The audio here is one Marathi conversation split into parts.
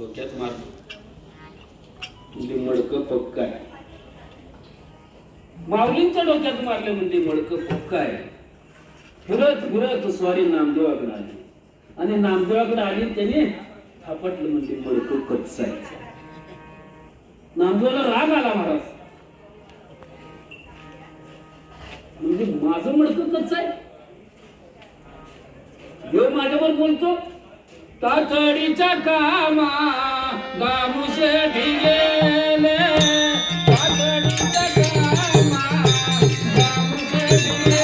डोक्यात मारलं म्हणजे मडकं पक्क आहे. माऊलींच्या डोक्यात मारले म्हणजे मडकं पक्क आहे. फिरत फिरत स्वारी नामदेवाकडे आली आणि नामदेवाकडे आली त्याने थापटलं म्हणजे मडकं कच्च आहे. नामदेवाला राग आला महाराज, म्हणजे माझं मडकं कच्च आहे. देव माझ्यावर बोलतो, तातडीच्या कामा गामुशे गेले, तातडीच्या कामा गामुशे गेले.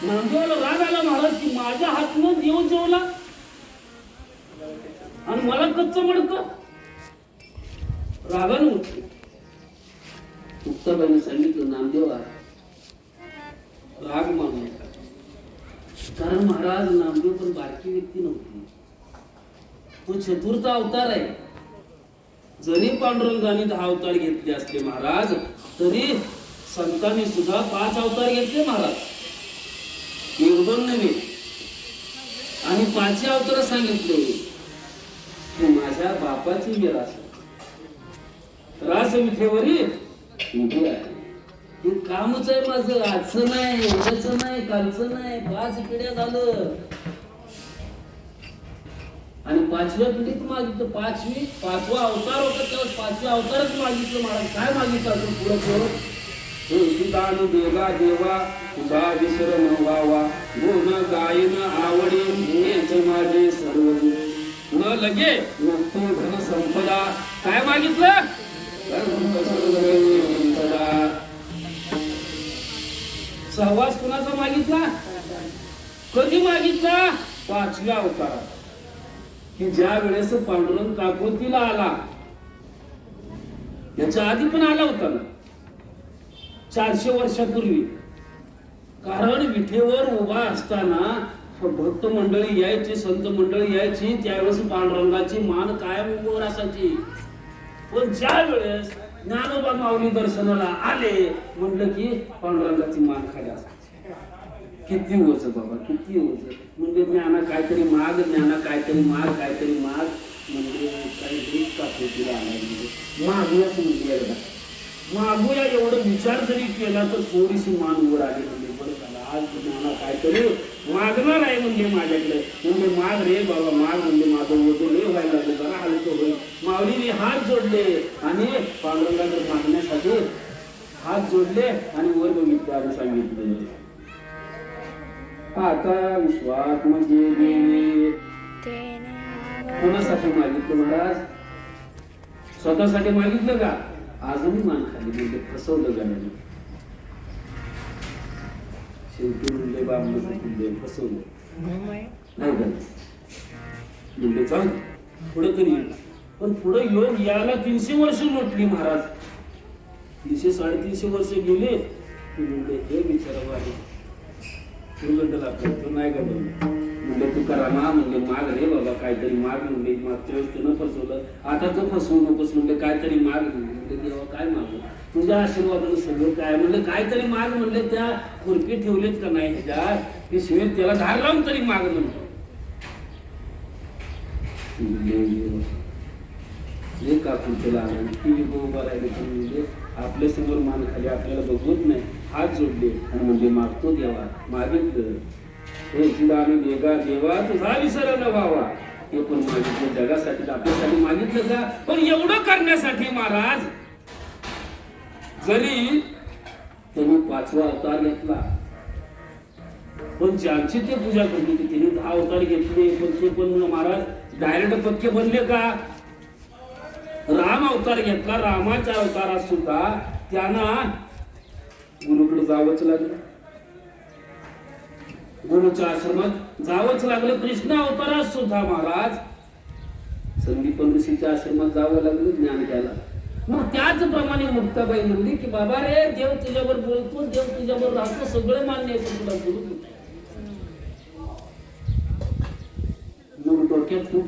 नामदेवाला राग आला महाराज की माझ्या हातनं देव जेवला आणि मला कच्च मडकं. रागानं उठले. मुक्ताबाईने सांगितलं, नामदेवा राग मानू नका, कारण महाराज नामदेव पण बारकी व्यक्ती नव्हती, तो चतुर्थ अवतार आहे. जरी पांडुरंगाने 10 अवतार घेतले असले महाराज, तरी संतांनी सुद्धा 5 अवतार घेतले महाराज, 1-2 नव्हे. आणि 5 अवतार सांगितले की माझ्या बापाची मी रास विठेवरी उभी आहे. हे कामच आहे माझं, आजचं नाही, उद्याचं नाही, कालचं नाही, 5 पिढ्या झालं. आणि 5व्या पिढीत मागितलं, 5वा अवतार होता तेव्हा 5व्या अवतारच मागितलं महाराज. काय मागितलं अजून पुढं पुढं? दान देवा देवा तुझा विसर नवावा, गुण गायन आवडी हेच माझे सर्व, न लगे नको धन संपदा. काय मागितलं? सहवास कुणाचा मागितला? कधी मागितला? 5व्या अवतारात, की ज्या वेळेस पांडुरंग काकोतीला आला. याच्या आधी पण आला होता ना, 400 वर्षापूर्वी. कारण विठेवर उभा असताना भक्त मंडळी यायची, संत मंडळी यायची, त्यावेळेस पांडुरंगाची मान कायम उभं असायची. पण ज्या वेळेस ज्ञानोबा माऊली दर्शनाला आले म्हटलं की पांडुरंगाची मान खाली असायची. किती ओझ बाबा, किती ओझ. म्हणजे ज्ञाना काहीतरी माग, ज्ञाना काहीतरी माग, काहीतरी माग, म्हणजे काहीतरी काकोतीला आला म्हणजे मागूयाच म्हणजे एकदा मागूया. एवढं विचार जरी केला तर थोडीशी मान वर आली म्हणजे बरं झालं. आज ज्ञाना काहीतरी मागणार आहे म्हणजे माझ्याकडे, म्हणजे माग रे बाबा माग, म्हणजे माझं वजन लय व्हायला लागलं, जरा हलकं होईल. माऊलीने हात जोडले आणि पांडुरंगाकडे मागण्यासाठी हात जोडले आणि वर बघितलं आणि सांगितलं, आता विश्वात म्हणजे कोणासाठी मागितलं महाराज? स्वतःसाठी मागितलं का? अजूनही मान खाली म्हणजे फसवलं गाण्याने. शेवटी म्हणले बाबा फसवलं नाही का, म्हणजे चाल पुढं तरी. पण पुढं येऊन याला 300 वर्ष लोटली महाराज. 300-350 वर्ष गेले की म्हणले हे बिचारा आहे तो नाही का म्हणले तू करा ना, म्हणले माग रे बाबा काहीतरी माग, म्हणले मागच्या वेळेस तुला फसवलं, आता तो फसवू नकोस, म्हणले काहीतरी माग. म्हणले देवा काय मागू? तुझ्या आशीर्वादानं सगळं काय म्हणलं, काहीतरी माग म्हणले, त्या खुरपी ठेवलेत का नाही ह्याच्यात ते शिवेत, त्याला धार लावून तरी माग म्हणतो. काकू त्याला टीव्ही उभा राहिले म्हणजे आपल्या समोर मान खाली आपल्याला बघवत नाही, हात जोडले आणि म्हणजे मागतो देवा, मागितलं दान देगा देवा तुझा विसर न व्हावा, हे पण मागितलं जगासाठी आपल्यासाठी मागितलं का. पण एवढं करण्यासाठी महाराज जरी त्यांनी 5वा अवतार घेतला, पण ज्यांची ते पूजा करते त्यांनी 10 अवतार घेतले, पण ते पण महाराज डायरेक्ट पक्के बनले का. राम अवतार घेतला, रामाच्या अवतारात सुद्धा त्यांना गुरुकडे जावंच लागलं, गुरुच्या आश्रमात जावंच लागलं. कृष्ण अवतारात सुद्धा महाराज संदीप ऋषीच्या आश्रमात जावं लागलं ज्ञान घ्यायला. मग त्याचप्रमाणे मुक्ताबाई म्हणली की बाबा रे, देव तुझ्यावर बोलतो, देव तुझ्यावर राहतो, सगळं मान्य आहे, तुला गुरु कुठे. मग डोक्यात तू